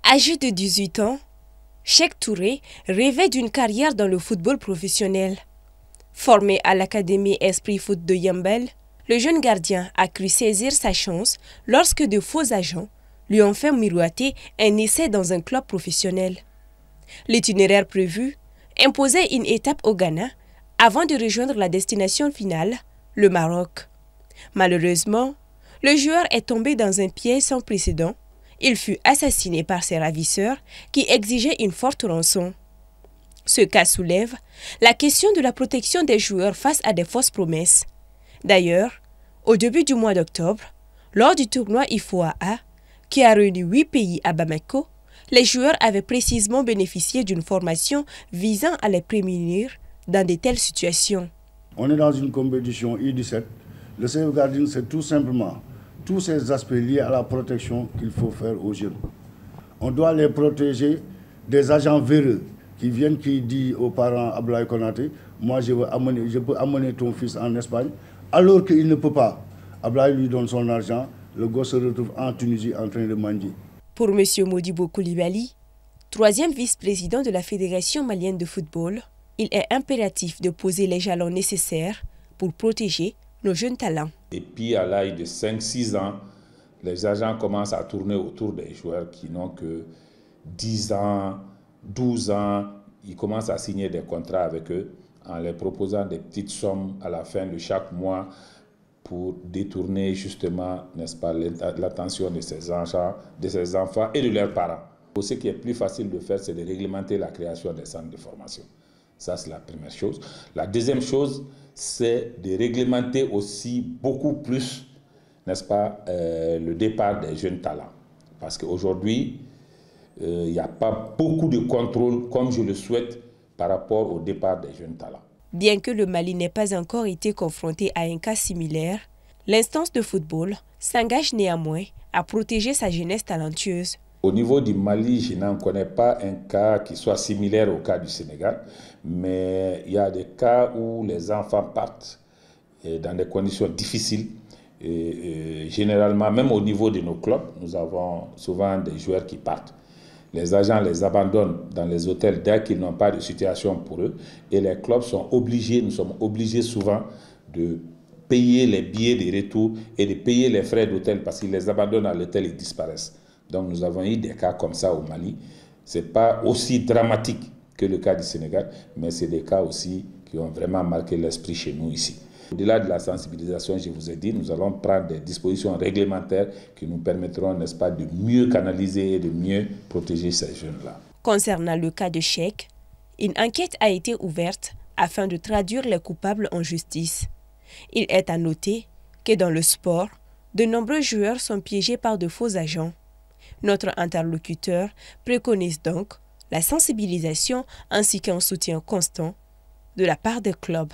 Âgé de 18 ans, Cheikh Touré rêvait d'une carrière dans le football professionnel. Formé à l'Académie Esprit Foot de Yambel, le jeune gardien a cru saisir sa chance lorsque de faux agents lui ont fait miroiter un essai dans un club professionnel. L'itinéraire prévu imposait une étape au Ghana avant de rejoindre la destination finale, le Maroc. Malheureusement, le joueur est tombé dans un piège sans précédent. Il fut assassiné par ses ravisseurs qui exigeaient une forte rançon. Ce cas soulève la question de la protection des joueurs face à des fausses promesses. D'ailleurs, au début du mois d'octobre, lors du tournoi IFOA A, qui a réuni 8 pays à Bamako, les joueurs avaient précisément bénéficié d'une formation visant à les prémunir dans de telles situations. On est dans une compétition U17. Le safeguarding, c'est tout simplement tous ces aspects liés à la protection qu'il faut faire aux jeunes. On doit les protéger des agents véreux qui viennent, qui disent aux parents Abdoulaye Konaté, moi je peux amener ton fils en Espagne, alors qu'il ne peut pas. Abdoulaye lui donne son argent, le gosse se retrouve en Tunisie en train de mendier. Pour M. Modibo Koulibaly, troisième vice-président de la Fédération malienne de football, il est impératif de poser les jalons nécessaires pour protéger nos jeunes talents. Et puis à l'âge de 5-6 ans, les agents commencent à tourner autour des joueurs qui n'ont que 10 ans, 12 ans. Ils commencent à signer des contrats avec eux en leur proposant des petites sommes à la fin de chaque mois pour détourner justement, n'est-ce pas, l'attention de ces enfants et de leurs parents. Ce qui est plus facile de faire, c'est de réglementer la création des centres de formation. Ça, c'est la première chose. La deuxième chose, c'est de réglementer aussi beaucoup plus, n'est-ce pas, le départ des jeunes talents. Parce qu'aujourd'hui, il n'y a pas beaucoup de contrôle, comme je le souhaite, par rapport au départ des jeunes talents. Bien que le Mali n'ait pas encore été confronté à un cas similaire, l'instance de football s'engage néanmoins à protéger sa jeunesse talentueuse. Au niveau du Mali, je n'en connais pas un cas qui soit similaire au cas du Sénégal, mais il y a des cas où les enfants partent dans des conditions difficiles. Et généralement, même au niveau de nos clubs, nous avons souvent des joueurs qui partent. Les agents les abandonnent dans les hôtels dès qu'ils n'ont pas de situation pour eux. Et les clubs sont obligés, nous sommes obligés souvent de payer les billets de retour et de payer les frais d'hôtel parce qu'ils les abandonnent à l'hôtel et disparaissent. Donc nous avons eu des cas comme ça au Mali. Ce n'est pas aussi dramatique que le cas du Sénégal, mais c'est des cas aussi qui ont vraiment marqué l'esprit chez nous ici. Au-delà de la sensibilisation, je vous ai dit, nous allons prendre des dispositions réglementaires qui nous permettront, n'est-ce pas, de mieux canaliser et de mieux protéger ces jeunes-là. Concernant le cas de Cheikh, une enquête a été ouverte afin de traduire les coupables en justice. Il est à noter que dans le sport, de nombreux joueurs sont piégés par de faux agents. Notre interlocuteur préconise donc la sensibilisation ainsi qu'un soutien constant de la part des clubs.